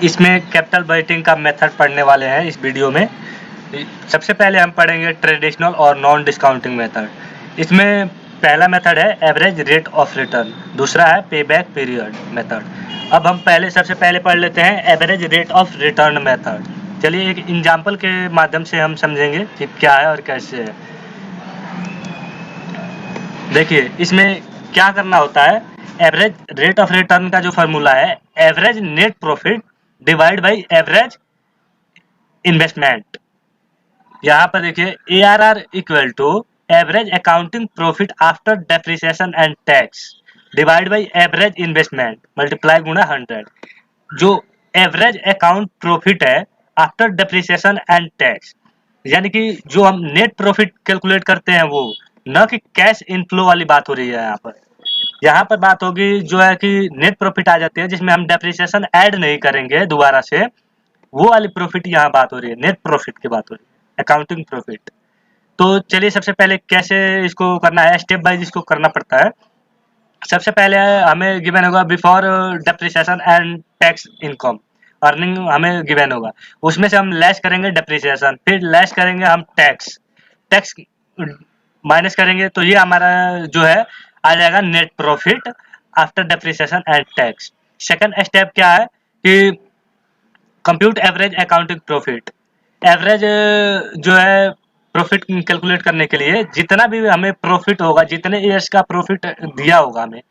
इसमें capital budgeting का method पढ़ने वाले हैं इस वीडियो में। सबसे पहले हम पढ़ेंगे ट्रेडिशनल और नॉन डिस्काउंटिंग मेथड। इसमें पहला मेथड है एवरेज रेट ऑफ रिटर्न, दूसरा है पे बैक पीरियड मेथड। अब हम सबसे पहले पढ़ लेते हैं average rate of return method. चलिए एक एग्जांपल के माध्यम से हम समझेंगे कि क्या है और कैसे है। देखिए इसमें क्या करना होता है, एवरेज रेट ऑफ रिटर्न का जो फॉर्मूला है average net profit divide by average investment. यहाँ पर देखिए ARR equal to average accounting profit after depreciation and tax divide by average investment multiply गुणा 100। जो एवरेज अकाउंट प्रॉफिट है आफ्टर डेप्रिसिएशन एंड टैक्स, यानी कि जो हम नेट प्रॉफिट कैलकुलेट करते हैं वो, न कि कैश इनफ्लो वाली बात हो रही है। यहाँ पर बात होगी जो है कि नेट प्रॉफिट आ जाती है जिसमें हम डेप्रिसिएशन ऐड नहीं करेंगे दोबारा से, वो वाली प्रॉफिट यहाँ बात हो रही है, नेट प्रॉफिट की बात हो रही है, अकाउंटिंग प्रॉफिट। तो चलिए सबसे पहले कैसे इसको करना है, स्टेप वाइज इसको करना पड़ता है। सबसे पहले हमें गिवन होगा before depreciation and tax income earning हमें गिवन होगा, उसमें से हम लेस करेंगे डेप्रिसिएशन, फिर लेस करेंगे हम टैक्स माइनस करेंगे, तो ये हमारा जो है आ जाएगा net profit after depreciation and tax. Second step क्या है कि compute average accounting profit. Average जो है प्रॉफिट कैलकुलेट करने के लिए जितना भी हमें प्रॉफिट होगा, जितने ईयर्स का प्रॉफिट दिया होगा हमें,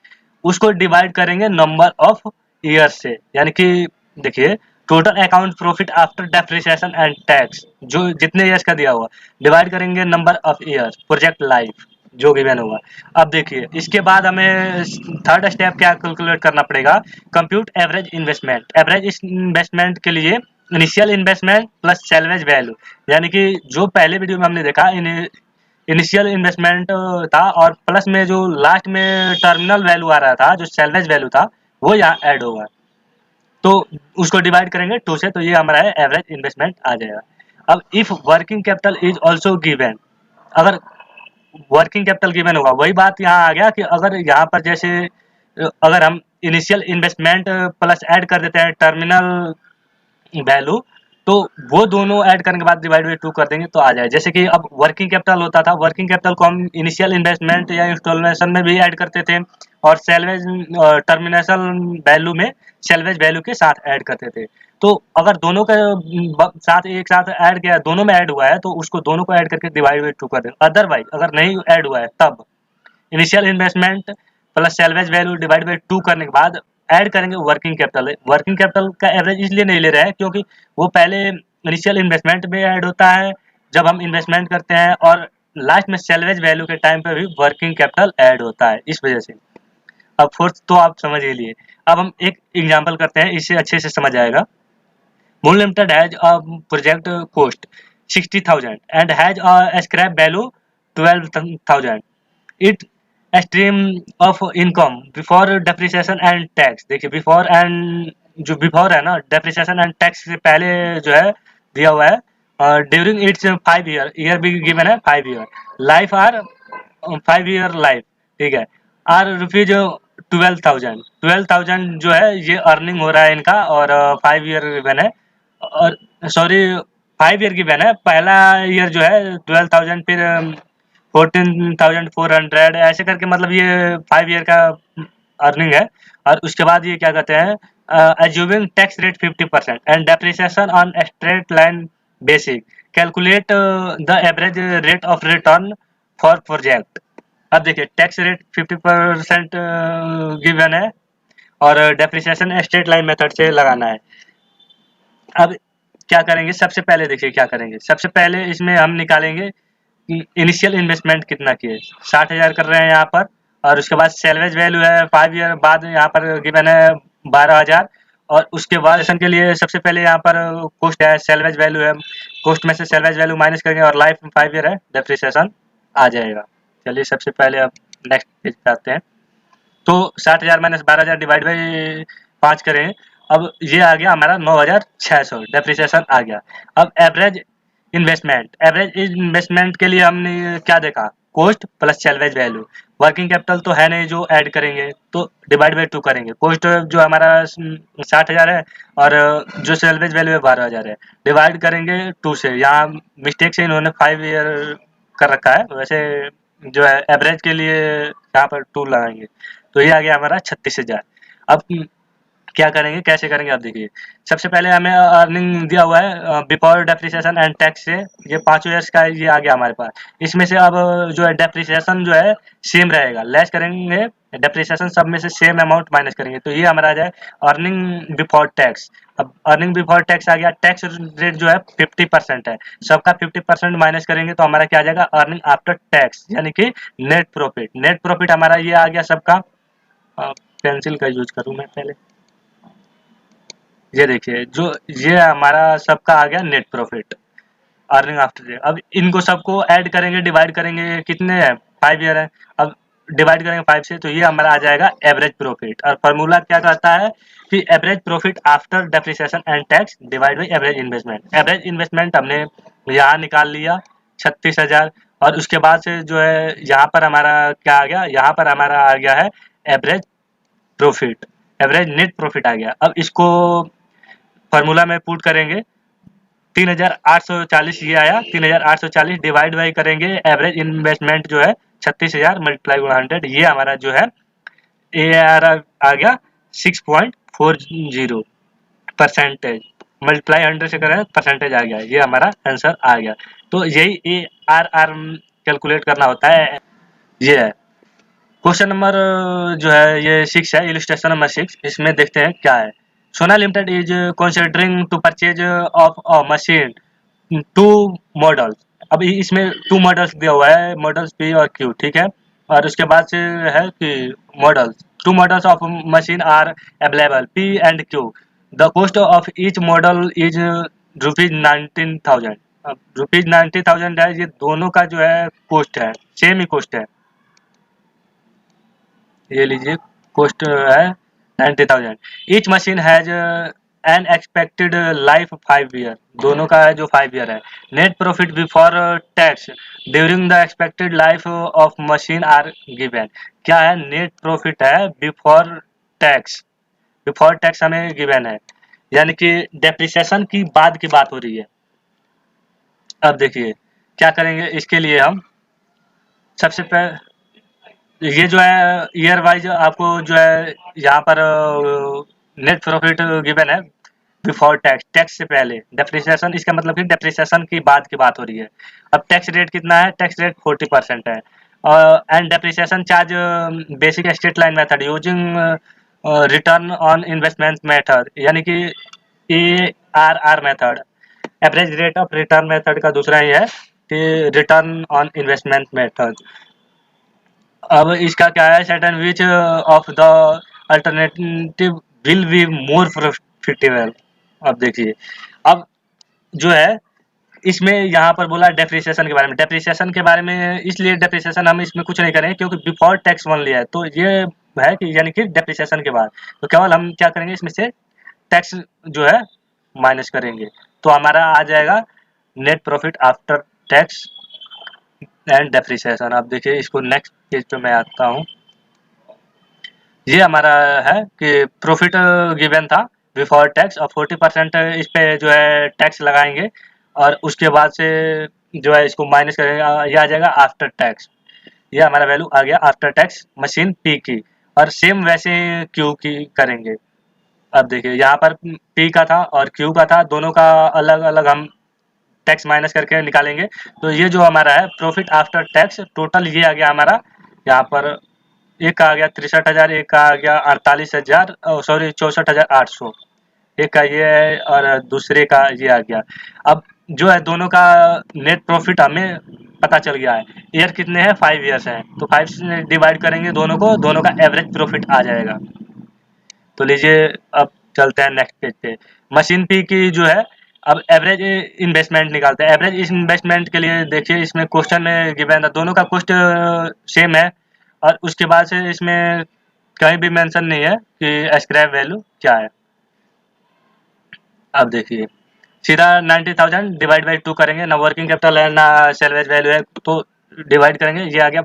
उसको डिवाइड करेंगे नंबर ऑफ ईयर्स से। यानी कि देखिए total account profit after depreciation and tax जो जितने ईयर्स का दिया हुआ डिवाइड करेंगे number of years project life जो गिवन होगा। अब देखिए इसके बाद हमें थर्ड स्टेप क्या कैलकुलेट करना पड़ेगा, compute average investment. Average investment के लिए initial investment plus salvage value, यानी कि जो पहले वीडियो में हमने देखा इनिशियल इन्वेस्टमेंट था और प्लस में जो लास्ट में टर्मिनल वैल्यू आ रहा था जो सैलवेज वैल्यू था वो यहाँ ऐड होगा, तो उसको डिवाइड करेंगे 2 से, तो ये हमारा है एवरेज इन्वेस्टमेंट आ जाएगा। अब if working capital is also given, अगर वर्किंग कैपिटल गिवन होगा, वही बात यहाँ आ गया कि अगर यहाँ पर जैसे अगर हम इनिशियल इन्वेस्टमेंट प्लस ऐड कर देते हैं टर्मिनल वैल्यू, तो वो दोनों ऐड करने के बाद डिवाइड बाई 2 कर देंगे तो आ जाए। जैसे कि अब वर्किंग कैपिटल होता था, वर्किंग कैपिटल को हम इनिशियल इन्वेस्टमेंट या इंस्टॉलमेशन में भी ऐड करते थे और सैलवेज टर्मिनेशन वैल्यू में सैलवेज वैल्यू के साथ ऐड करते थे। तो अगर दोनों के साथ एक साथ ऐड किया, दोनों में ऐड हुआ है तो उसको दोनों को ऐड करके डिवाइड बाई 2 कर देंगे। अदरवाइज अगर नहीं ऐड हुआ है तब initial investment plus salvage value divide by 2 करने के बाद ऐड करेंगे वर्किंग कैपिटल। वर्किंग कैपिटल का एवरेज इसलिए नहीं ले रहे हैं क्योंकि वो पहले इनिशियल इन्वेस्टमेंट में ऐड होता है जब हम इन्वेस्टमेंट करते हैं, और लास्ट में सैलवेज वैल्यू के टाइम पे भी वर्किंग कैपिटल ऐड होता है, इस वजह से। अब फोर्थ तो आप समझ ही लिए। अब हम एक एग्जांपल करते हैं, इससे अच्छे से समझ आएगा। Moon limited has a project cost 60,000 and has a scrap value 12,000। It stream of income before depreciation and tax. देखिए बिफोर एंड जो बिफोर है ना, डेप्रिसिएशन एंड टैक्स से पहले जो है दिया हुआ है। ड्यूरिंग इट्स 5 ईयर भी गिवन है 5 year, life are 5 year life, ठीक है। आर रुपीज 12,000 जो है ये अर्निंग हो रहा है इनका, और 5 ईयर गिवन है, और सॉरी 5 ईयर गिवन है। पहला ईयर जो है 12,000, फिर 14,400 ऐसे करके, मतलब ये 5 ईयर का अर्निंग है। और उसके बाद ये क्या कहते हैं, assuming tax rate 50% and depreciation on straight line basic, calculate the average rate of return for project. अब देखिए टैक्स रेट 50% गिवन है और डेप्रिसिएशन स्ट्रेट लाइन मेथड से लगाना है। अब क्या करेंगे, सबसे पहले देखिए क्या करेंगे, सबसे पहले इसमें हम निकालेंगे इनिशियल इन्वेस्टमेंट कितना किए, 60,000 कर रहे हैं यहाँ पर, और उसके बाद सैलवेज वैल्यू है 5 ईयर बाद यहाँ पर गिवन है 12,000, और उसके बाद के लिए सबसे पहले यहाँ पर कॉस्ट है, सैलवेज वैल्यू है, कॉस्ट में से सैलवेज वैल्यू माइनस करेंगे और लाइफ 5 ईयर है, डेप्रिसिएशन आ जाएगा। चलिए सबसे पहले अब नेक्स्ट पेज पे आते हैं। तो 60,000 माइनस 12,000 डिवाइड बाई 5 करें, अब ये आ गया हमारा 9,600, डेप्रिसिएशन आ गया। अब एवरेज इन्वेस्टमेंट के लिए हमने क्या देखा, cost plus salvage value, working capital तो है नहीं जो ऐड करेंगे, तो डिवाइड बाई 2 करेंगे। कॉस्ट जो हमारा 60,000 है और जो सेल्वेज वैल्यू है 12,000 है, डिवाइड करेंगे 2 से। यहाँ मिस्टेक से इन्होंने 5 ईयर कर रखा है, वैसे जो है एवरेज के लिए यहाँ पर 2 लगाएंगे, तो ये आ गया हमारा 36,000। अब क्या करेंगे, कैसे करेंगे, आप देखिए। सबसे पहले हमें अर्निंग दिया हुआ है बिफोर डेप्रिसिएशन एंड टैक्स से, ये 5 ईयर्स का ये आ गया हमारे पास। इसमें से अब जो है डेप्रिसिएशन जो है सेम रहेगा, लेस करेंगे डेप्रिसिएशन, सब में से सेम अमाउंट माइनस करेंगे, तो ये हमारा आ जाए अर्निंग बिफोर टैक्स। अब अर्निंग बिफोर टैक्स आ गया, टैक्स रेट जो है 50% है, सबका 50% माइनस करेंगे तो हमारा क्या आ जाएगा, अर्निंग आफ्टर टैक्स, यानी कि नेट प्रॉफिट। नेट प्रॉफिट हमारा ये आ गया सबका, पेंसिल का यूज करूँ मैं पहले, ये देखिए जो ये हमारा सबका आ गया नेट प्रॉफिट, अर्निंग आफ्टर। अब इनको सबको ऐड करेंगे, डिवाइड करेंगे, कितने हैं, 5 ईयर है, अब डिवाइड करेंगे 5 से, तो ये हमारा आ जाएगा एवरेज प्रॉफिट। और फार्मूला क्या कहता है कि average profit after depreciation and tax divide by average investment. Average investment हमने यहाँ निकाल लिया 36,000, और उसके बाद से जो है यहाँ पर हमारा क्या आ गया, यहाँ पर हमारा आ गया है average profit, average net profit आ गया। अब इसको फार्मूला में पुट करेंगे, 3,840 ये आया, 3,840 डिवाइड बाई करेंगे एवरेज इन्वेस्टमेंट जो है 36,000 मल्टीप्लाई गुणा 100, ये हमारा जो है ARR आ गया 6.40 परसेंटेज, मल्टीप्लाई 100 से करें परसेंटेज आ गया, ये हमारा आंसर आ गया। तो यही ARR कैलकुलेट करना होता है, ये है। क्वेश्चन नंबर जो है ये 6 है, इलस्ट्रेशन नंबर 6, इसमें देखते हैं क्या है। Sona limited is considering to purchase of a machine 2 models. अब इसमें 2 मॉडल्स दिया हुआ है, मॉडल्स P और Q, ठीक है। और उसके बाद से है कि models, 2 models of machine are available P and Q, the cost of each model is ₹19,000। अब ₹19,000 है, ये दोनों का जो है कॉस्ट है, सेम ही कॉस्ट है, ये लीजिए कॉस्ट है 90,000। Each machine has an expected life 5 year, दोनों का है जो 5 ईयर है। Net profit before tax during the expected life of machine are given. क्या है, नेट प्रॉफिट है बिफोर टैक्स, बिफोर टैक्स हमें गिवन है, यानी कि डेप्रिसिएशन की बाद की बात हो रही है। अब देखिए क्या करेंगे इसके लिए, हम सबसे पहले ये जो है ईयर वाइज आपको जो है यहाँ पर नेट प्रॉफिट गिवन है बिफोर टैक्स, टैक्स से पहले डेप्रिसिएशन, इसका मतलब कि डेप्रिसिएशन की बाद की बात हो रही है। अब टैक्स रेट कितना है, टैक्स रेट 40% है, and depreciation charge basic straight line method using return on investment method, यानी कि ARR method, average rate of return method का दूसरा ही है कि रिटर्न ऑन इन्वेस्टमेंट मेथड। अब इसका क्या है, certain which of the alternative will be more profitable. अब देखिए, अब जो है इसमें यहाँ पर बोला डेप्रिसिएशन के बारे में, डेप्रिसिएशन के बारे में इसलिए डेप्रिसिएशन हम इसमें कुछ नहीं करेंगे क्योंकि बिफोर टैक्स वन लिया है, तो ये है कि यानी कि डेप्रिसिएशन के बाद, तो केवल हम क्या करेंगे इसमें से टैक्स जो है माइनस करेंगे, तो हमारा आ जाएगा net profit after tax and depreciation. अब देखिए इसको नेक्स्ट पेज पे मैं आता हूँ, ये हमारा है कि प्रॉफिट गिवन था बिफोर टैक्स और 40% इस पे जो है टैक्स लगाएंगे, और उसके बाद से जो है इसको माइनस करेंगे, ये आ जाएगा आफ्टर टैक्स, ये हमारा वैल्यू आ गया आफ्टर टैक्स मशीन P की, और सेम वैसे Q की करेंगे। अब देखिए यहाँ पर P का था और Q का था, दोनों का अलग अलग हम टैक्स माइनस करके निकालेंगे, तो ये जो हमारा है प्रॉफिट आफ्टर टैक्स टोटल ये आ गया हमारा, यहाँ पर एक का आ गया 63,000, एक का आ गया 48,000, सॉरी 64,800, एक का ये है और दूसरे का ये आ गया। अब जो है दोनों का नेट प्रॉफिट हमें पता चल गया है, ईयर कितने हैं, 5 ईयर्स हैं, तो 5 से डिवाइड करेंगे दोनों को, दोनों का एवरेज प्रॉफिट आ जाएगा। तो लीजिए अब चलते हैं नेक्स्ट पेज पे, मशीन P की जो है अब एवरेज इन्वेस्टमेंट निकालते हैं। एवरेज इन्वेस्टमेंट के लिए देखिए इसमें क्वेश्चन में गिवन था, दोनों का कॉस्ट सेम है, और उसके बाद से इसमें कहीं भी मेंशन नहीं है कि स्क्रैप वैल्यू क्या है। अब देखिए सीधा 90,000 डिवाइड बाई 2 करेंगे, ना वर्किंग कैपिटल है ना सेल्वेज वैल्यू है, तो डिवाइड करेंगे, ये आ गया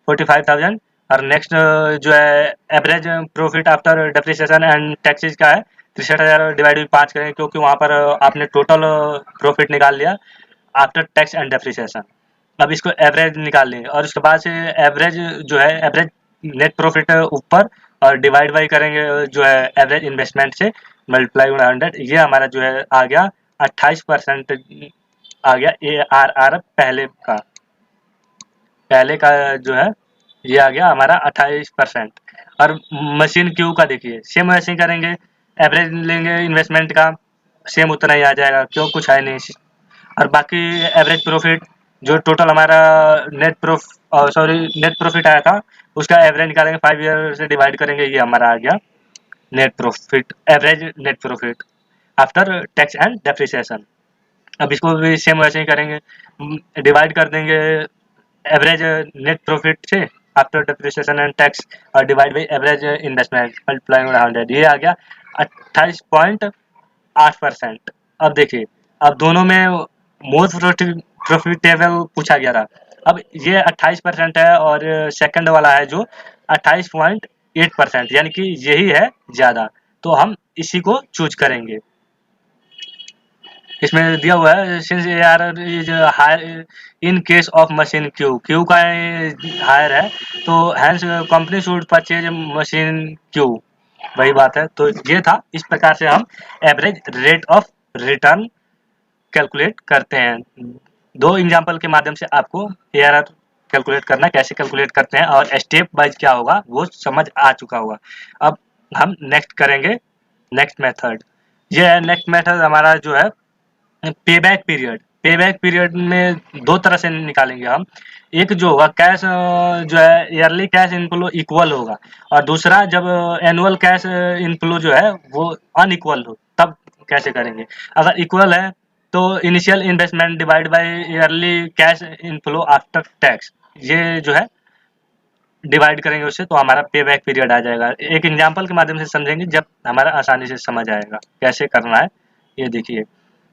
45,000 और नेक्स्ट जो है average profit after depreciation and taxes का है 63,000 डिवाइड बाई 5 करेंगे, क्योंकि वहाँ पर आपने टोटल प्रॉफिट निकाल लिया आफ्टर टैक्स एंड डेप्रिसिएशन। अब इसको एवरेज निकाल लेंगे और उसके बाद से एवरेज जो है एवरेज नेट प्रॉफिट ऊपर और डिवाइड बाई करेंगे जो है एवरेज इन्वेस्टमेंट से मल्टीप्लाई 100, ये हमारा जो है आ गया 28% आ गया ARR पहले का जो है ये आ गया हमारा 28%। और मशीन क्यू का देखिए सेम ऐसे ही करेंगे, एवरेज लेंगे इन्वेस्टमेंट का, सेम उतना ही आ जाएगा, क्यों कुछ है नहीं। और बाकी एवरेज प्रॉफिट जो टोटल हमारा नेट प्रॉफिट आया था उसका एवरेज निकालेंगे 5 ईयर से डिवाइड करेंगे, ये हमारा आ गया net profit, average net profit after tax and depreciation. अब इसको भी सेम वैसे ही करेंगे, डिवाइड कर देंगे एवरेज नेट प्रॉफिट से आफ्टर डेप्रिसिएशन एंड टैक्स और divide by average investment multiply 100, ये आ गया 28.8%। अब देखिए अब दोनों में मोस्ट प्रॉफिटेबल पूछा गया था। अब ये 28% है और सेकंड वाला है जो 28.8%, यानी कि यही है ज़्यादा, तो हम इसी को चूज करेंगे। इसमें दिया हुआ है since ARR is higher in case of machine Q का हायर है तो hence company should purchase machine Q, वही बात है। तो ये था, इस प्रकार से हम average rate of return calculate करते हैं। दो एग्जांपल के माध्यम से आपको ARR कैलकुलेट करना कैसे कैलकुलेट करते हैं और स्टेप वाइज क्या होगा वो समझ आ चुका होगा। अब हम नेक्स्ट करेंगे नेक्स्ट मेथड। ये है नेक्स्ट मेथड हमारा जो है पेबैक पीरियड में दो तरह से निकालेंगे हम। एक जो होगा कैश जो है ईयरली कैश इनफ्लो इक्वल होगा और दूसरा जब एनुअल कैश इनफ्लो जो है वो अनइक्वल हो तब कैसे करेंगे। अगर इक्वल है तो initial investment divide by yearly cash inflow after tax, ये जो है डिवाइड करेंगे उससे तो हमारा पे बैक पीरियड आ जाएगा। एक एग्जांपल के माध्यम से समझेंगे जब हमारा आसानी से समझ आएगा कैसे करना है। ये देखिए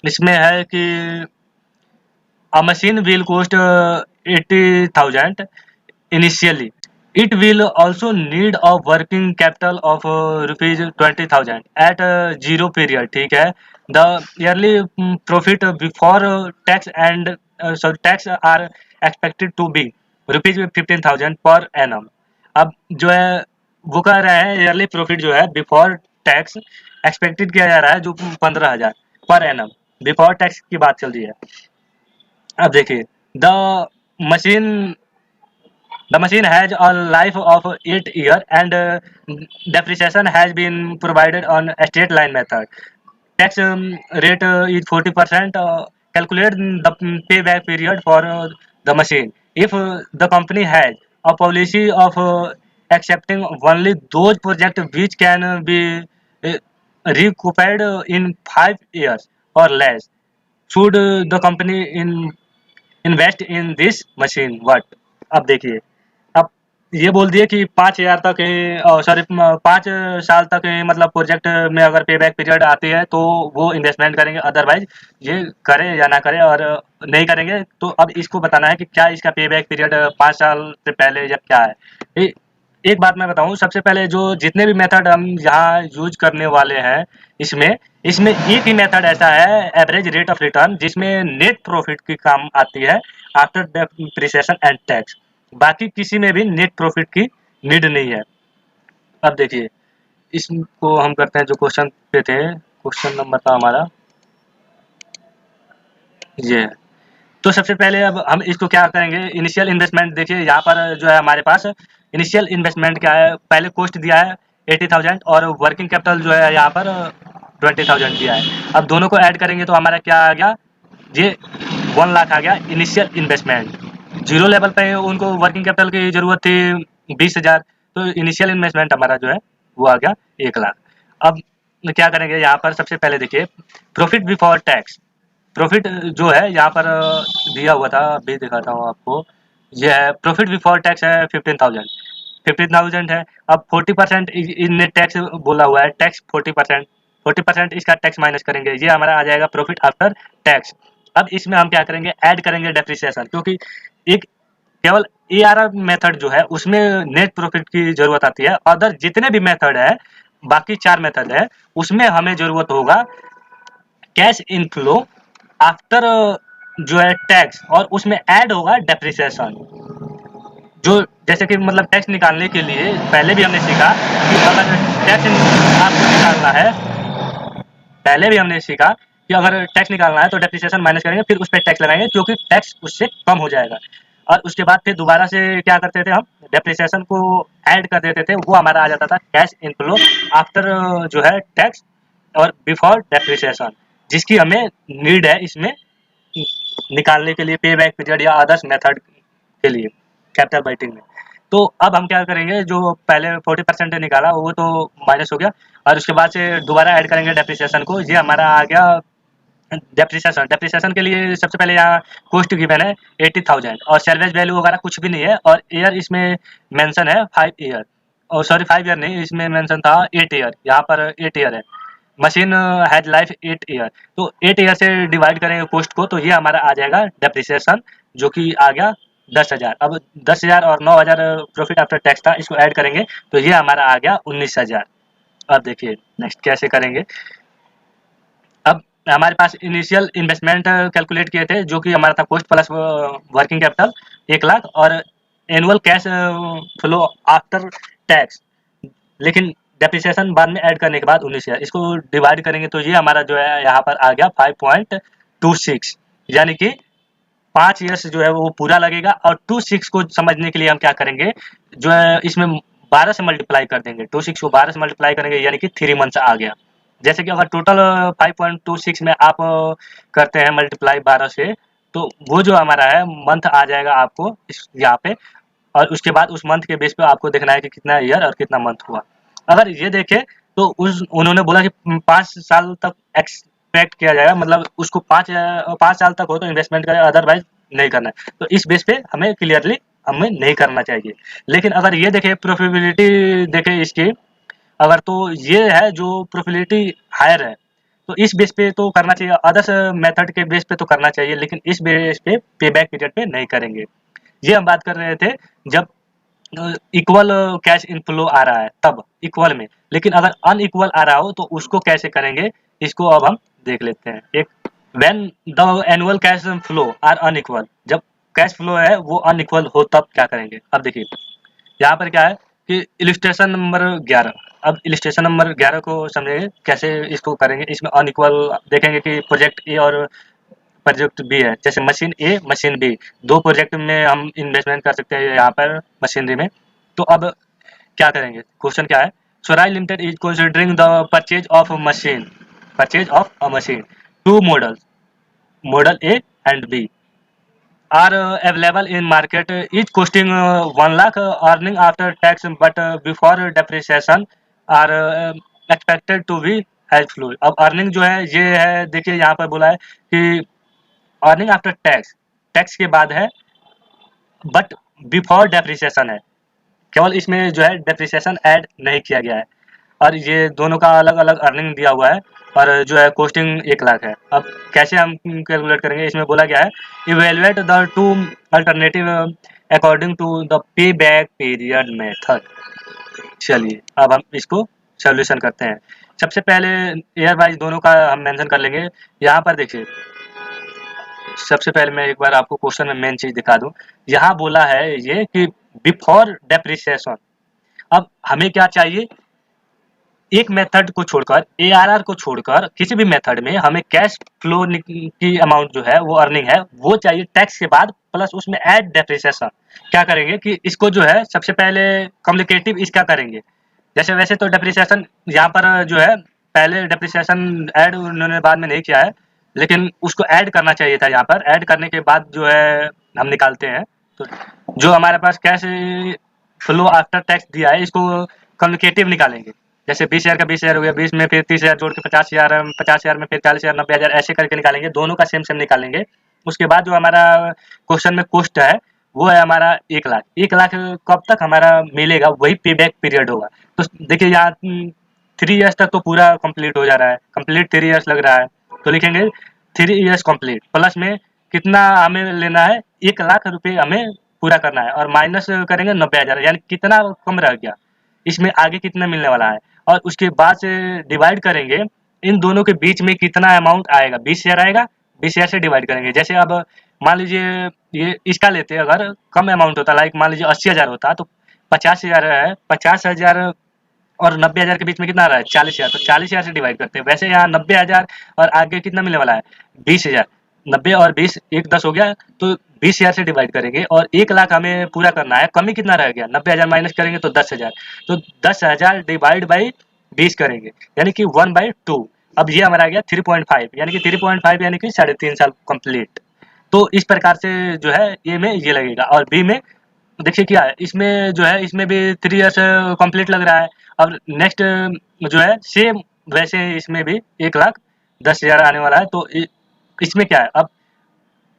इसमें है कि a machine will cost 80,000 initially. It will also need a working capital of rupees 20,000 at zero period, ठीक है। The yearly profit before tax and tax are expected to be rupees 15,000 per annum। अब जो है वो कह रहे हैं yearly profit जो है बिफोर टैक्स एक्सपेक्टेड किया जा रहा है जो 15,000 पर एनम, बिफोर टैक्स की बात चल रही है। अब देखिए machine the machine has a life of 8 years and depreciation has been provided on a straight line method. Tax rate is 40%. Calculate the payback period for the machine. If the company has a policy of accepting only those projects which can be recouped in 5 years or less, should the company invest in this machine what. अब देखिए अब ये बोल दिए कि 5,000 तक sorry 5 साल तक मतलब प्रोजेक्ट में अगर पे बैक पीरियड आती है तो वो इन्वेस्टमेंट करेंगे, अदरवाइज ये करें या ना करें और नहीं करेंगे। तो अब इसको बताना है कि क्या इसका पे बैक पीरियड 5 साल से पहले या क्या है। एक बात मैं बताऊं, सबसे पहले जो जितने भी मेथड हम यहाँ यूज करने वाले हैं इसमें इसमें एक ही मेथड ऐसा है एवरेज रेट ऑफ रिटर्न जिसमें नेट प्रॉफिट की काम आती है आफ्टर डेप्रिसिएशन एंड टैक्स। बाकी किसी में भी नेट प्रॉफिट की नीड नहीं है। अब देखिए इसको हम करते हैं जो क्वेश्चन पे थे, क्वेश्चन नंबर था हमारा ये। तो सबसे पहले अब हम इसको क्या करेंगे, इनिशियल इन्वेस्टमेंट देखिए यहाँ पर जो है हमारे पास इनिशियल इन्वेस्टमेंट क्या है, पहले कॉस्ट दिया है 80,000 और वर्किंग कैपिटल जो है यहाँ पर 20,000 दिया है। अब दोनों को ऐड करेंगे तो हमारा क्या आ गया, ये 1 लाख आ गया इनिशियल इन्वेस्टमेंट। जीरो लेवल पे उनको वर्किंग कैपिटल की जरूरत थी 20,000, तो इनिशियल इन्वेस्टमेंट हमारा जो है वो आ गया 1 लाख। अब क्या करेंगे यहाँ पर सबसे पहले देखिए प्रॉफिट बिफोर टैक्स। प्रॉफिट जो है यहाँ पर दिया हुआ था, अभी दिखाता हूँ आपको, ये है प्रॉफिट बिफोर टैक्स है 15,000 है। अब 40% इन टैक्स बोला हुआ है, टैक्स 40% इसका टैक्स माइनस करेंगे, ये हमारा आ जाएगा प्रॉफिट आफ्टर टैक्स। अब इसमें हम क्या करेंगे, ऐड करेंगे डेप्रिसिएशन, क्योंकि एक केवल ARR मेथड जो है उसमें नेट प्रॉफिट की जरूरत आती है। अदर जितने भी मेथड है, बाकी 4 मेथड है, उसमें हमें जरूरत होगा कैश इनफ्लो आफ्टर जो है टैक्स, और उसमें ऐड होगा डेप्रिसिएशन। जो जैसे कि मतलब टैक्स निकालने के लिए पहले भी हमने सीखा कि अगर टैक्स आपको निकालना है, पहले भी हमने सीखा कि अगर टैक्स निकालना है तो डेप्रिसिएशन माइनस करेंगे, फिर उस पे टैक्स लगाएंगे क्योंकि टैक्स उससे कम हो जाएगा। और उसके बाद फिर दोबारा से क्या करते थे हम, डेप्रिसिएशन को ऐड कर देते थे, वो हमारा आ जाता था कैश इनफ्लो आफ्टर जो है टैक्स और बिफोर डेप्रिसिएशन, जिसकी हमें नीड है इसमें निकालने के लिए पे बैक पीरियड या अदर्स मेथड के लिए कैपिटल बजटिंग में। तो अब हम क्या करेंगे, जो पहले 40% निकाला वो तो माइनस हो गया, और उसके बाद से दोबारा ऐड करेंगे डेप्रिसिएशन को। ये हमारा आ गया डेप्रिसिएशन। डेप्रिसिएशन के लिए सबसे पहले यहाँ कॉस्ट गिवन है 80,000 और सैलवेज वैल्यू वगैरह कुछ भी नहीं है, और ईयर इसमें मेंशन है 5 ईयर, और सॉरी 5 ईयर नहीं, इसमें मेंशन था 8 ईयर, यहाँ पर 8 ईयर है। मशीन हैज लाइफ 8 ईयर, तो 8 ईयर से डिवाइड करेंगे कॉस्ट को, तो ये हमारा आ जाएगा डेप्रिसिएशन, जो कि आ गया 10,000। अब 10,000 और 9,000 प्रॉफिट आफ्टर टैक्स था, इसको ऐड करेंगे तो ये हमारा आ गया 19,000। अब देखिए नेक्स्ट कैसे करेंगे। अब हमारे पास इनिशियल इन्वेस्टमेंट कैलकुलेट किए थे, जो कि हमारा था कॉस्ट प्लस वर्किंग कैपिटल 1,00,000 और annual cash flow after tax, लेकिन डेप्रिसिएशन बाद में ऐड करने के बाद 19,000। इसको डिवाइड करेंगे तो ये हमारा जो है यहाँ पर आ गया 5.26, यानी कि 5 ईयर्स जो है वो पूरा लगेगा। और 26 को समझने के लिए हम क्या करेंगे, जो है इसमें 12 से मल्टीप्लाई कर देंगे, 26 को 12 से मल्टीप्लाई करेंगे यानी कि 3 मंथ्स आ गया। जैसे कि अगर टोटल 5.26 में आप करते हैं मल्टीप्लाई 12 से, तो वो जो हमारा है मंथ आ जाएगा आपको इस यहाँ पे, और उसके बाद उस मंथ के बेस पे आपको देखना है कि कितना ईयर और कितना मंथ हुआ। अगर ये देखें तो उस उन्होंने बोला कि 5 साल तक एक्सपेक्ट किया जाएगा, मतलब उसको 5 साल तक हो तो इन्वेस्टमेंट करें, अदरवाइज नहीं करना है। तो इस बेस पे हमें क्लियरली हमें नहीं करना चाहिए। लेकिन अगर ये देखें प्रोफिटेबिलिटी देखें इसकी, अगर तो ये है जो प्रोफिटेबिलिटी हायर है, तो इस बेस पे तो करना चाहिए, अदर्स मेथड के बेस पे तो करना चाहिए, लेकिन इस बेस पे पे बैक पीरियड पे नहीं करेंगे। ये हम बात कर रहे थे जब इक्वल कैश इनफ्लो आ रहा है तब इक्वल में, लेकिन अगर अनइक्वल आ रहा हो तो उसको कैसे करेंगे, इसको अब हम देख लेते हैं। एक when the annual cash flow are unequal, जब कैश फ्लो है वो अनइक्वल हो तब क्या करेंगे। अब देखिए यहाँ पर क्या है कि इलिस्ट्रेशन नंबर 11। अब इलिस्ट्रेशन नंबर 11 को समझेंगे कैसे इसको करेंगे। इसमें अनइक्वल देखेंगे कि प्रोजेक्ट ए और प्रोजेक्ट बी है, जैसे मशीन ए मशीन बी, दो प्रोजेक्ट में हम इन्वेस्टमेंट कर सकते हैं यहाँ पर मशीनरी में। तो अब क्या करेंगे, क्वेश्चन क्या है, Swaraj limited is considering the purchase of a machine, two models, model A and B are available in market, each costing 1 lakh, earning after tax but before depreciation are expected to be cash flow। अब earning जो है ये है, देखिए यहाँ पर बोला है कि अर्निंग आफ्टर टैक्स, टैक्स के बाद है, बट बिफोर डेप्रिसिएशन है, केवल इसमें जो है डेप्रिसिएशन ऐड नहीं किया गया है। और ये दोनों का अलग अलग अर्निंग दिया हुआ है, और जो है कॉस्टिंग 1,00,000 है। अब कैसे हम कैलकुलेट करेंगे, इसमें बोला गया है evaluate the two alternative according to the pay back period method. चलिए अब हम इसको सोल्यूशन करते हैं। सबसे पहले ईयर वाइज दोनों का हम मेंशन कर लेंगे। यहाँ पर देखिए सबसे पहले मैं एक बार आपको क्वेश्चन में मेन चीज दिखा दूं। यहाँ बोला है ये कि बिफोर डेप्रिसिएशन। अब हमें क्या चाहिए, एक मेथड को छोड़कर, एआरआर को छोड़कर किसी भी मेथड में हमें कैश फ्लो की अमाउंट जो है वो अर्निंग है वो चाहिए टैक्स के बाद, प्लस उसमें ऐड डेप्रिसिएशन। क्या करेंगे कि इसको जो है सबसे पहले कॉम्प्लिकेटिव इसका करेंगे। जैसे वैसे तो डेप्रिसिएशन यहाँ पर जो है पहले डेप्रिसिएशन ऐड उन्होंने बाद में नहीं किया है, लेकिन उसको ऐड करना चाहिए था। यहाँ पर ऐड करने के बाद जो है हम निकालते हैं, तो जो हमारे पास कैश फ्लो आफ्टर टैक्स दिया है इसको कम्युनिकेटिव निकालेंगे। जैसे 20,000 का 20,000 हो गया, 20 में फिर 30,000 जोड़ के 50,000, 50,000 में फिर 40,000, 90,000 ऐसे करके निकालेंगे। दोनों का सेम सेम निकालेंगे। उसके बाद जो हमारा क्वेश्चन में कॉस्ट है वो है हमारा 1,00,000। 1,00,000 कब तक हमारा मिलेगा, वही पे बैक पीरियड होगा। तो देखिए यहाँ 3 ईयर्स तक तो पूरा कंप्लीट हो जा रहा है, कंप्लीट 3 ईयर्स लग रहा है, तो लिखेंगे 3 ईयर्स कंप्लीट, प्लस में कितना हमें लेना है, 1,00,000 रुपये हमें पूरा करना है और माइनस करेंगे 90,000, यानी कितना कम रह गया, इसमें आगे कितना मिलने वाला है, और उसके बाद से डिवाइड करेंगे इन दोनों के बीच में कितना अमाउंट आएगा, 20,000 आएगा, 20,000 से डिवाइड करेंगे। जैसे अब मान लीजिए ये इसका लेते हैं, अगर कम अमाउंट होता, लाइक मान लीजिए 80,000 होता, तो 50,000 है, 50,000 और 90,000 के बीच में कितना आ रहा है, 40,000, तो 40,000 से डिवाइड करते हैं। वैसे यहाँ 90,000 और आगे कितना मिलने वाला है, 20,000, 90 और 20 एक 10 हो गया, तो 20,000 से डिवाइड करेंगे, और 1,00,000 हमें पूरा करना है, कमी कितना रह गया, 90,000 माइनस करेंगे तो 10,000, तो 10,000 डिवाइड बाई 20 करेंगे, यानी कि 1/2। अब ये हमारा आ गया 3.5, यानी कि 3.5 यानी कि 3.5 साल कंप्लीट। तो इस प्रकार से जो है ए में ये लगेगा, और बी में देखिए क्या है, इसमें जो है इसमें भी 3 इयर्स कंप्लीट लग रहा है। अब नेक्स्ट जो है सेम वैसे इसमें भी 1,10,000 आने वाला है। तो इसमें क्या है, अब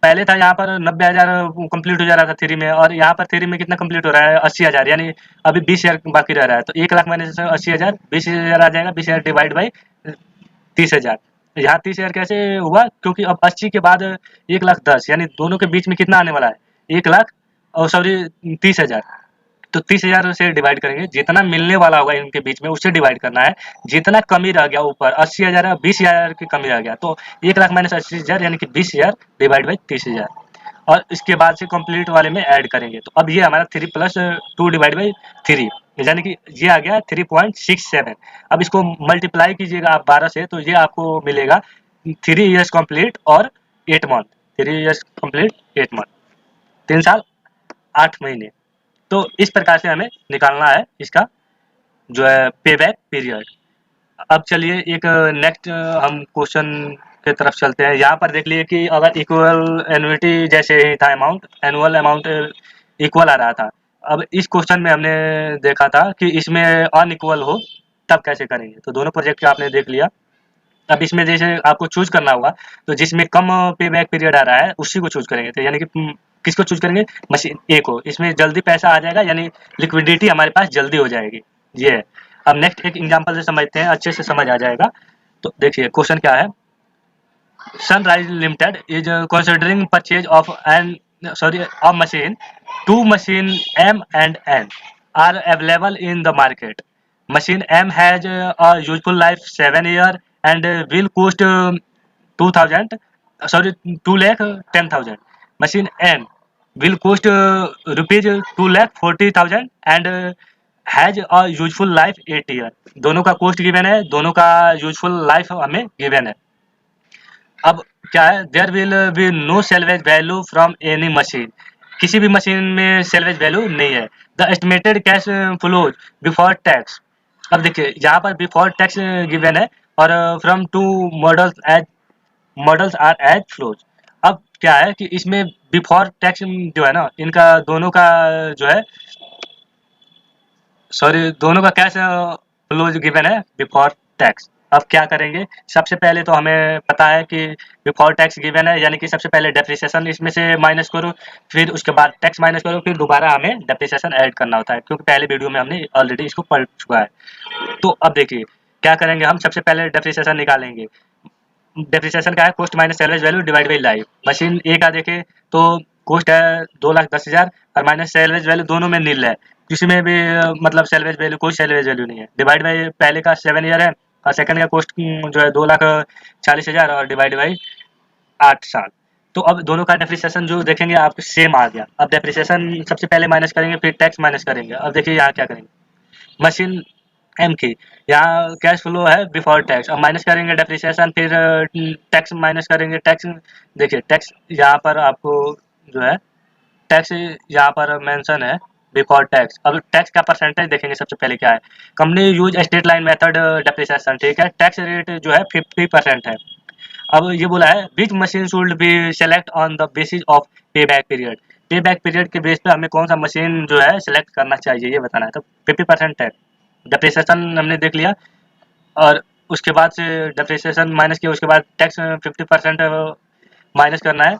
पहले था यहाँ पर 90,000 कंप्लीट हो जा रहा था 3 में, और यहाँ पर 3 में कितना कंप्लीट हो रहा है, 80,000, यानी अभी 20,000 बाकी रह रहा है। तो 1,00,000 माइनस 80,000, 20,000 आ जाएगा, 20,000 डिवाइड बाई 30,000। यहाँ 30,000 कैसे हुआ, क्योंकि अब 80 के बाद 1,10,000, यानी दोनों के बीच में कितना आने वाला है, 1,00,000 और सॉरी 30,000, तो 30,000 से डिवाइड करेंगे, जितना मिलने वाला होगा इनके बीच में उससे डिवाइड करना है। जितना कमी रह गया ऊपर 80,000 है, 20,000 की कमी रह गया, तो 1,00,000 माइनस 80,000 यानी कि 20,000 डिवाइड बाई 30,000, और इसके बाद से कंप्लीट वाले में ऐड करेंगे। तो अब ये हमारा 3 + 2 डिवाइड बाई 3, यानी कि ये आ गया 3.67। अब इसको मल्टीप्लाई कीजिएगा आप 12 से, तो ये आपको मिलेगा 3 इयर्स कंप्लीट और 8 मंथ, 3 इयर्स कंप्लीट 8 मंथ, 3 साल 8 महीने। तो इस प्रकार से हमें निकालना है इसका जो है पे बैक पीरियड। अब चलिए एक नेक्स्ट हम क्वेश्चन के तरफ चलते हैं। यहाँ पर देख लिए कि अगर इक्वल एन्युटी जैसे ही था अमाउंट, एनुअल अमाउंट इक्वल आ रहा था। अब इस क्वेश्चन में हमने देखा था कि इसमें अनइक्वल हो तब कैसे करेंगे। तो दोनों प्रोजेक्ट आपने देख लिया। अब इसमें जैसे आपको चूज करना होगा, तो जिसमें कम पे बैक पीरियड आ रहा है उसी को चूज करेंगे। तो यानी कि किसको चूज करेंगे, मशीन ए को, इसमें जल्दी पैसा आ जाएगा, यानी लिक्विडिटी हमारे पास जल्दी हो जाएगी, ये है। अब नेक्स्ट एक एग्जांपल से समझते हैं, अच्छे से समझ आ जाएगा। तो देखिए क्वेश्चन क्या है, Sunrise limited is considering purchase of an of machine, 2 machine M and N are available in the market. Machine M has a useful life 7 years and will cost 2,000, sorry 2,10,000. Machine N will cost rupees 2,40,000 and has a useful life 8 years. दोनों का cost given है, दोनों का useful life हमें given है। अब क्या है, there will be no salvage value from any machine, किसी भी मशीन में सेल्वेज वैल्यू नहीं है। The estimated cash flows before tax, अब देखिए यहाँ पर बिफोर टैक्स गिवन है, और from two models are as flows. अब क्या है कि इसमें बिफोर टैक्स जो है ना, इनका दोनों का जो है सॉरी दोनों का कैश फ्लोज गिवन है बिफोर टैक्स। अब क्या करेंगे, सबसे पहले तो हमें पता है कि बिफोर टैक्स गिवन है, यानी कि सबसे पहले डेप्रिसिएशन इसमें से माइनस करो, फिर उसके बाद टैक्स माइनस करो, फिर दोबारा हमें डेप्रिसिएशन ऐड करना होता है, क्योंकि पहले वीडियो में हमने ऑलरेडी इसको पढ़ चुका है। तो अब देखिए क्या करेंगे, हम सबसे पहले डेप्रिसिएशन निकालेंगे। डेप्रिसिएशन का है cost minus salvage value divide by life. Machine A का देखें तो कॉस्ट है 2,10,000 और माइनस सेल्वेज वैल्यू, दोनों में नील है, किसी में भी मतलब सेल्वेज वैल्यू, कोई सेल्वेज वैल्यू नहीं है। डिवाइड बाई पहले का 7 ईयर है और सेकंड का कॉस्ट जो है 2,40,000 और डिवाइड बाई 8 साल। तो अब दोनों का डेप्रिसिएशन जो देखेंगे आपको सेम आ गया। अब डेप्रिसिएशन सबसे पहले माइनस करेंगे, फिर टैक्स माइनस करेंगे। अब देखिए यहाँ क्या करेंगे, मशीन एम की यहाँ कैश फ्लो है बिफोर टैक्स, अब माइनस करेंगे डेप्रिसिएशन, फिर टैक्स माइनस करेंगे। टैक्स देखिए टैक्स यहाँ पर आपको जो है टैक्स यहाँ पर मेंशन है बिफोर टैक्स। अब टैक्स का परसेंटेज देखेंगे, सबसे पहले क्या है, company use state line method depreciation, ठीक है। टैक्स रेट जो है 50% है। अब ये बोला है विच machine should be select on the basis of पे बैक पीरियड, पे बैक पीरियड के बेस पे हमें कौन सा मशीन जो है सिलेक्ट करना चाहिए, ये बताना है। तो 50% है, डेप्रिसिएशन हमने देख लिया, और उसके बाद से डेप्रिसिएशन माइनस किया, उसके बाद टैक्स 50% माइनस करना है।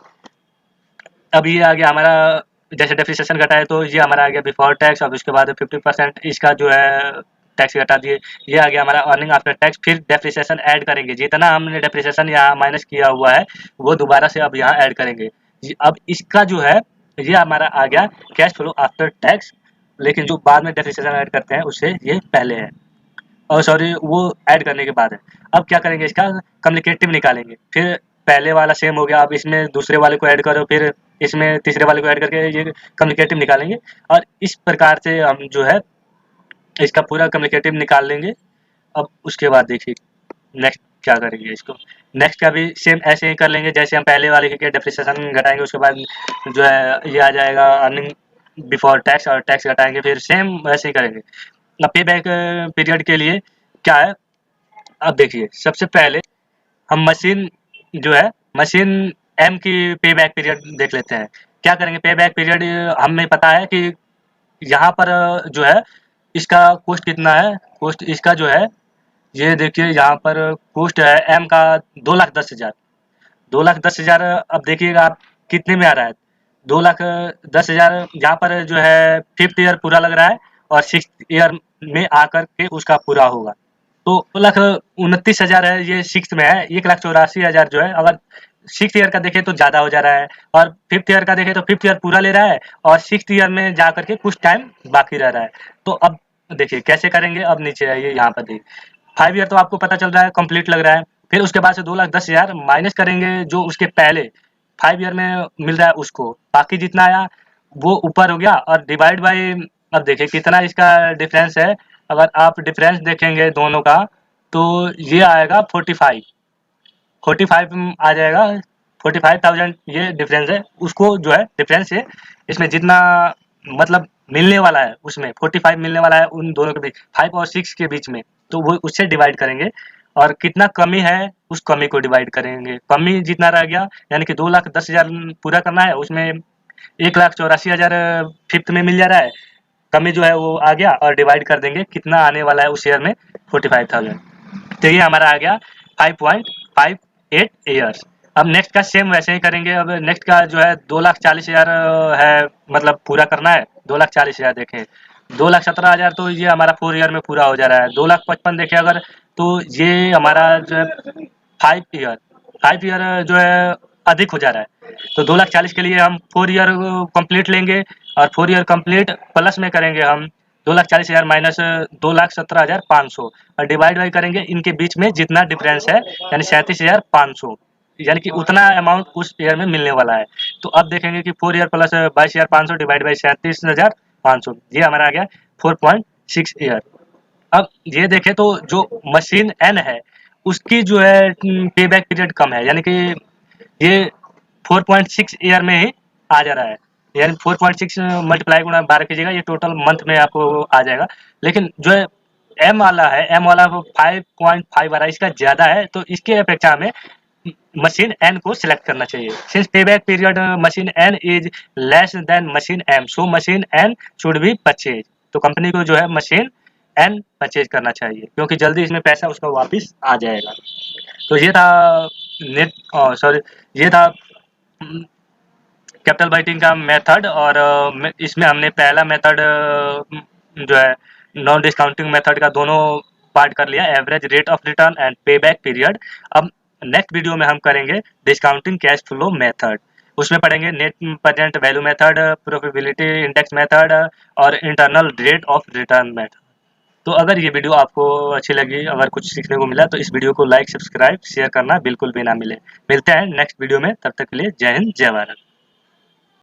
अब ये आ गया हमारा, जैसे डेप्रिसिएशन घटा है तो ये हमारा आ गया बिफोर टैक्स, और उसके बाद 50% इसका जो है टैक्स घटा दिए, ये आ गया हमारा अर्निंग आफ्टर टैक्स। फिर डेप्रिसिएशन ऐड करेंगे, जितना हमने डेप्रिसिएशन यहाँ माइनस किया हुआ है वो दोबारा से अब यहाँ ऐड करेंगे। अब इसका जो है ये हमारा आ गया कैश फ्लो आफ्टर टैक्स, लेकिन जो बाद में डेप्रिसिएशन ऐड करते हैं उससे ये पहले है, और सॉरी वो ऐड करने के बाद है। अब क्या करेंगे, इसका कम्युनिकेटिव निकालेंगे, फिर पहले वाला सेम हो गया, अब इसमें दूसरे वाले को ऐड करो, फिर इसमें तीसरे वाले को ऐड करके ये कम्युनिकेटिव निकालेंगे, और इस प्रकार से हम जो है इसका पूरा कम्युनिकेटिव निकाल लेंगे। अब उसके बाद देखिए नेक्स्ट क्या करेंगे, इसको नेक्स्ट का भी सेम ऐसे ही कर लेंगे जैसे हम पहले वाले के डेप्रिसिएशन घटाएंगे, उसके बाद जो है ये आ जाएगा अर्निंग बिफोर टैक्स, और टैक्स घटाएंगे, फिर सेम वैसे ही करेंगे। अब पे बैक पीरियड के लिए क्या है, अब देखिए सबसे पहले हम मशीन जो है मशीन एम की पे बैक पीरियड देख लेते हैं। क्या करेंगे, पे बैक पीरियड हमें पता है कि यहाँ पर जो है इसका कॉस्ट कितना है, कॉस्ट इसका जो है ये देखिए यहाँ पर कॉस्ट है एम का 2,10,000, 2,10,000। अब देखिएगा आप कितने में आ रहा है, 2,10,000 यहाँ पर जो है 5th ईयर पूरा लग रहा है, और 6th ईयर में आकर के उसका पूरा होगा। तो 2,29,000 है, ये 6th में है, 1,84,000 जो है अगर 6th ईयर का देखें तो ज़्यादा हो जा रहा है, और 5th ईयर का देखें तो 5th ईयर पूरा ले रहा है, और 6th ईयर में जा करके कुछ टाइम बाकी रह रहा है। तो अब देखिए कैसे करेंगे, अब नीचे आइए, यहाँ पर देखिए 5 ईयर तो आपको पता चल रहा है कंप्लीट लग रहा है, फिर उसके बाद से 2,10,000 माइनस करेंगे जो उसके पहले 5 ईयर में मिल रहा है उसको, बाकी जितना आया वो ऊपर हो गया, और डिवाइड बाई, अब देखिए कितना इसका डिफरेंस है। अगर आप डिफरेंस देखेंगे दोनों का तो ये आएगा 45, 45 आ जाएगा, 45,000 ये डिफरेंस है, उसको जो है डिफरेंस से इसमें जितना मतलब मिलने वाला है उसमें 45 मिलने वाला है उन दोनों के बीच, 5 और 6 के बीच में, तो वो उससे डिवाइड करेंगे, और कितना कमी है उस कमी को डिवाइड करेंगे। कमी जितना रह गया यानी कि 2,10,000 पूरा करना है, उसमें 1,84,000 5th में मिल जा रहा है, कमी जो है वो आ गया, और डिवाइड कर देंगे कितना आने वाला है उस ईयर में 45,000। तो ये हमारा आ गया 5.58 ईयर्स। अब नेक्स्ट का सेम वैसे ही करेंगे। अब नेक्स्ट का जो है 2,40,000 है, मतलब पूरा करना है 2,40,000। देखें 2,17,000 तो ये हमारा 4 ईयर में पूरा हो जा रहा है। 2,55,000 देखें अगर, तो ये हमारा जो है 5 ईयर जो है अधिक हो जा रहा है। तो 2,40,000 के लिए हम 4 ईयर कंप्लीट लेंगे, और 4 ईयर कंप्लीट प्लस में करेंगे हम 2,40,000 माइनस 2,17,500, और डिवाइड बाई करेंगे इनके बीच में जितना डिफरेंस है, यानी 37,500, यानी कि उतना अमाउंट उस ईयर में मिलने वाला है। तो अब देखेंगे कि 4 ईयर प्लस 22,500 डिवाइड बाई 37,500, ये हमारा आ गया 4.6 ईयर। अब ये देखें तो जो मशीन एन है उसकी जो है पे बैक पीरियड कम है, यानी कि ये 4.6 ईयर में ही आ जा रहा है, यानी 4.6 मल्टीप्लाई गुणा 12 कीजिएगा, ये टोटल मंथ में आपको आ जाएगा। लेकिन जो है एम वाला है, एम वाला 5.5 आ रहा है, इसका ज़्यादा है, तो इसके अपेक्षा हमें मशीन एन को सिलेक्ट करना चाहिए। Since pay back period machine N is less than machine M, so machine N should be purchase. तो कंपनी को जो है मशीन एन परचेज करना चाहिए, क्योंकि जल्दी इसमें पैसा उसका वापस आ जाएगा। तो ये था नेट, सॉरी, ये था कैपिटल बाइटिंग का मेथड, और इसमें हमने पहला मेथड जो है नॉन डिस्काउंटिंग मेथड का दोनों पार्ट कर लिया, average rate of return and पे बैक पीरियड। अब नेक्स्ट वीडियो में हम करेंगे डिस्काउंटिंग कैश फ्लो मेथड, उसमें पढ़ेंगे net present value method, probability index method, और internal rate of return method. तो अगर ये वीडियो आपको अच्छी लगी, अगर कुछ सीखने को मिला, तो इस वीडियो को लाइक, सब्सक्राइब, शेयर करना बिल्कुल भी ना मिलते हैं नेक्स्ट वीडियो में। तब तक के लिए जय हिंद, जय भारत।